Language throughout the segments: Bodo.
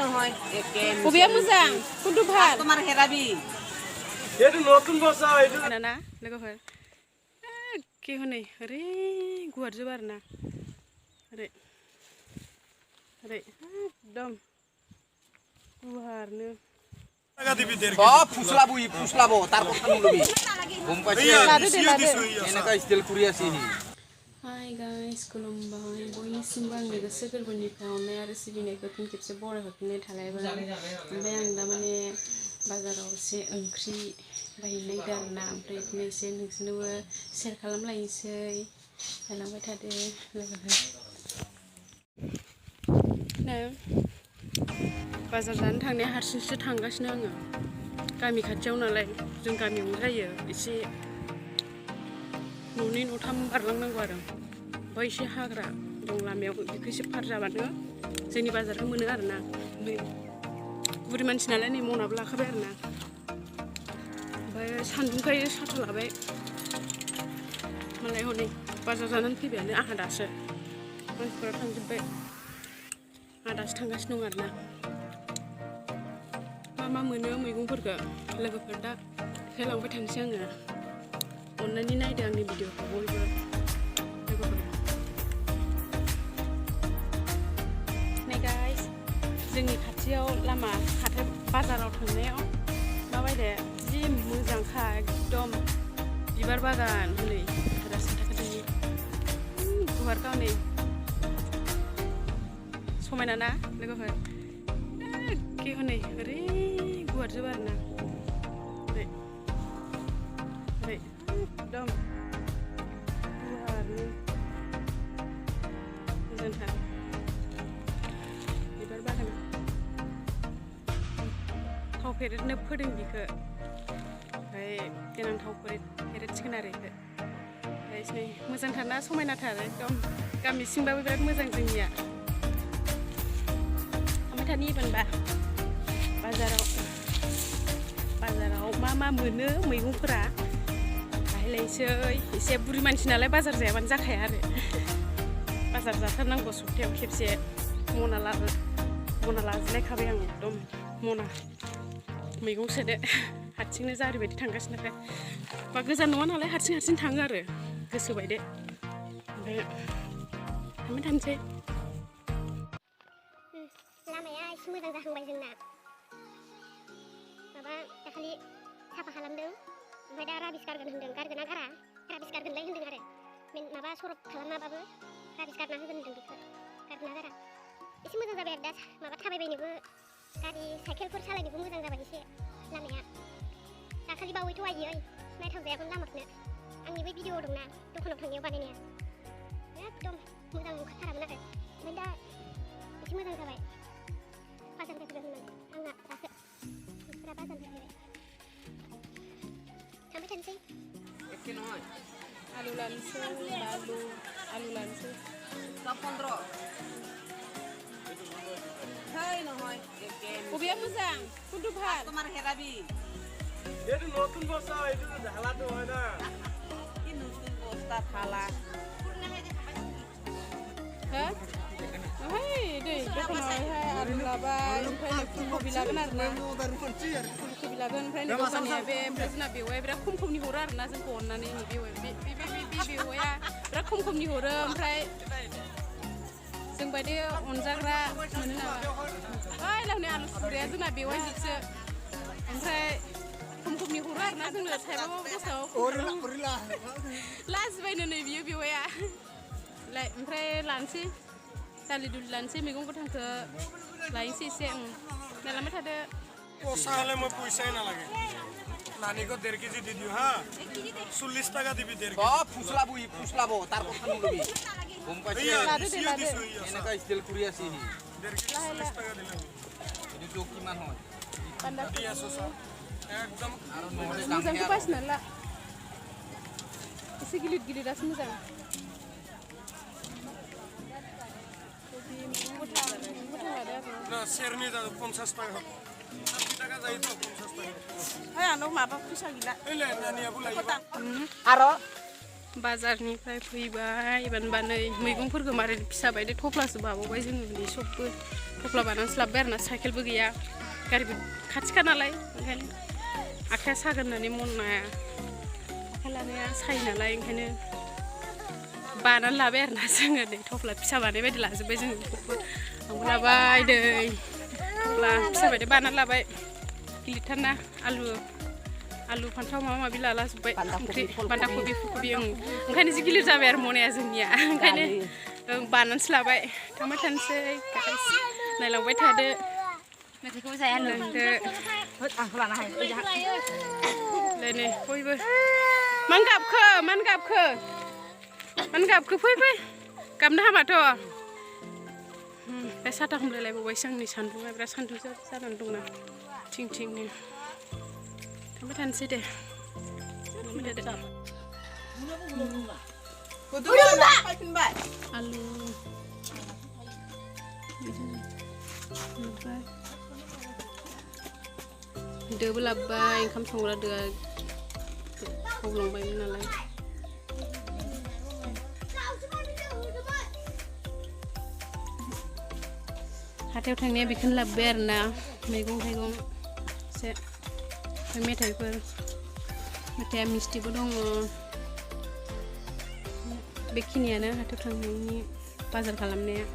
নহয় একে কবিয়া মোজাং কোনটো ভাল তোমাৰ হেৰাবি এইটো নতুন বছৰ এইটো না না লোগोफोर কি হনে আরে গুয়ার জবার না আরে আরে একদম গুয়ারনো টাকা দিবি দের সব ফুসলাবো তারপর খান লবি ঘুম পাইছে লাদু দে লাদু এনেকা স্টাইল কৰি আছে হি हाय गाइस खुलुमबाय बयनिसिमबो आंनि गोसो गोरबोनिफ्राय अननाय आरो सिबिनायखौ फिन खेबसे बरायहरफिननाय थालायबाय ओमफ्राय आं दा माने बाजाराव एसे ओंख्रि बायनो नागिरदों आरोना ओमफ्राय बिदिनो एसे नोंसोरनोबो शेयार खालामलायनोसै जालांबाय थादो लोगोफोर बाजार जानो थांनाया हारसिंसो थांगासिनो आङो गामि खाथियाव नालाय जों गामियावनो जायो एसे न'नै न'थाम बारलांनांगौ आरो ओमफ्राय एसे हाग्रा दं लामायाव बेखौ एसे पार जाबानो जोंनि बाजारखौ मोनो आरोना बुरि मानसि नालाय नै मनाबो लाखाबाय आरोना ओमफ्राय सान्दुंखाय साथा लाबाय मालाय हनै बाजार जानानै फैबायानो आंहा दासो मानसिफोरा थांजोब्बाय आंहा दासो थांगासिनो दं आरोना मा मोनो मैगंफोरखौ लोगोफोर दा होलांबाय थानोसै आङो अननानै नायदो आंनि भिडिअखौ बयबो लोगोफोर नै गाइस जोंनि खाथियाव लामा हाथाय बाजाराव थांनायाव माबायदि जि मोजांखा एकदम बिबार बागान हनै रास्ताखौनि गुवारखा हनै समायना ना लोगोफोर एखे हनै ओरै गुवारजोब आरोना ओरै ओरै एकदम गुवारनो मोजांथार बिबार बागाना थाव फेरेदनो फोदों बिखौ ओमफ्राय देनां थाव फेरेदसिगोन आरो बेखौ ओमफ्राय नै मोजांथार ना समायनाथार एकदम गामि सिंबाबो बिराद मोजां जोंनिया थांबाय थानि एबारबा बाजाराव मा मोनो मैगंफोरा बायलायसै एसे बुरि मानसि नालाय बाजार जायाबानो जाखाया आरो बाजार जाथारनांगौ सप्तायाव खेबसे मना लाजोबलायखाबाय आं एकदम मना मैगं सोनो हारसिंनो जारिबायदि थांगासिनोखाय बा गोजान नङा नालाय हारसिं थाङो आरो गोसो बायदि ओमफ्राय थांबाय थानोसै लामाया एसे मोजां जाहांबाय जोंना माबा दाखालि साफा खालामदों ओमफ्राय दा राबिस गारगोन होनदों गारगोना गारा राबिस गारगोनलाय होनदों आरो माबा सरब खालामनाबाबो राबिस गारना होगोन होनदों बेखौ गारगोना गारा एसे मोजां जाबाय आरो दा माबा थाबायबायनोबो गारि साइकेलफोर सालायनोबो मोजां जाबाय एसे लामाया दाखालि बावैथ' आयै नायथावजायामोन लामाखौनो आंनि बै भिडिअ दंना दखानाव थांनायाव बानायनाया एकदम मोजां नुखाथारामोन आरो ओमफ्राय दा एसे मोजां जाबाय बाजारनिफ्राय फैबाय आंना दासो न'खरा बाजारनिफ्राय फैबाय थांबाय थानोसै एके নহয় आलु लानोसै आलु लानोसै 15 हाय নহয় একে কবিয়া মোজাং কোনটো ভাল তোমাৰ হেৰাবি এইটো নতুন বছৰ এইটো ঢালাটো হয় না কি নতুন বস্তা থালা हा ओमफ्राय दै दखानावहाय आलु लाबाय ओमफ्राय फुलकबि लागोन आरोना फुलकबि लागोन ओमफ्राय नै दखानिया बे ओमफ्राय जोंना बेवाया बिराद खमनि हरो आरोना जोंखौ अननानै नै बेवाया बिराद खमनि हरो ओमफ्राय जों बायदि अनजाग्रा मोनो नामा ओइ लावनि आलु सुग्राया जोंना बेवाय जोबसो ओमफ्राय खमनि हरो आरोना जोंनो थाइबाबो दसाव लाजिबायनो नै बियो बेवाया ओमफ्राय लानोसै दालि दुलि लानोसै मैगं गोथांखौ लायनोसै एसे नायलांबाय थादो পইচা হলে মই পইচাই নালাগে নানিকো 1.5 কেজি দি দিও হা 40 টাকা দিবি 1.5 সব ফুসলাবো তারপর খান লবি ঘুম পাইছে লাদু দে লাদু এনেকা স্টাইল কৰি আছে হি 1.5 টাকা দিলে এটো তো কিমান হয় পান্ডা দি আছো সব একদম আৰু নহলে मोजांखौ बासिना ला एसे गिलिरासो मोजां না সেরনি দাও 50 টাকা 60 টাকা যাই তো 50 টাকা ओइ आंनाव माबा फैसा गैला এলে নানিয়াবো লাগিব आरो बाजारनिफ्राय फैबाय एबारबा नै मैगंफोरखौ मारै फिसा बायदि थफ्लासो बाबावबाय जोङो नै सबबो थफ्ला बानांस्लाबबाय आरोना साइकेलबो गैया गारिबो खाथिखा नालाय ओंखायनो आखाइया सागोन होननानै मनाया आखाइ लानाया सायो नालाय ओंखायनो बानानै लाबाय आरोना जोङो नै थफ्ला फिसा बानाय बायदि लाजोब्बाय जोङो आंबो लाबाय दै थफ्ला फिसा बायदि बानानै लाबाय गिलिरथारना आलु फान्थाव माबा माबि लालाजोब्बाय ओंख्रि बान्दा कबि फुलकबि ओंखायनो जि गिलिर जाबाय आरो मनाया जोंनिया ओंखायनो बानानैसो लाबाय थांबाय थानोसै नायलांबाय थादो मेथाइखौ जाया लोंदो आंखौ लानो हायो नै बयबो मानो गाबखो फै गाबनो हामाथ' बे साथा हमलायलायबावबायसो आंनि सान्दुङा बिराद सान्दुं जानानै दंना थिंनो थांबाय थानोसै दे आलु दोबो लाबोबाय ओंखाम संग्रा दोआ गावलांबायमोन नालाय हाथायाव थांनाया बेखौनो लाबोबाय आरोना मैगं थाइगं एसे मेथाइया मिस्थिबो दङ बेखिनियानो हाथायाव थांनायनि बाजार खालामनाया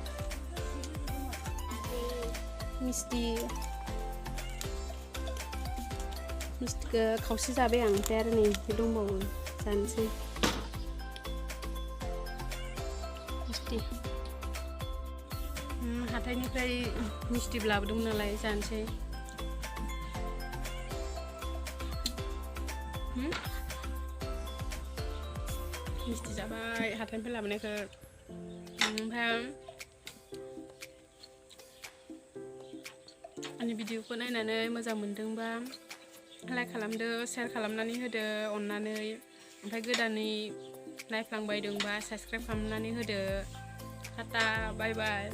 मिस्थिखौ खावसे जाबाय आं ओमफ्राय आरो नै दंबावो जानोसै मिस्थि हाथाइनिफ्राय मिस्थिबो लाबोदोंमोन नालाय जानोसै मिस्थि जाबाय हाथाइनिफ्राय लाबोनायखौ ओमफ्राय आंनि भिडिअखौ नायनानै मोजां मोनदोंबा लाइक खालामदो शेयार खालामनानै होदो अननानै ओमफ्राय गोदानै नायफ्लांबायदोंबा साबस्क्राइब खालामनानै होदो टाटा बाय बाय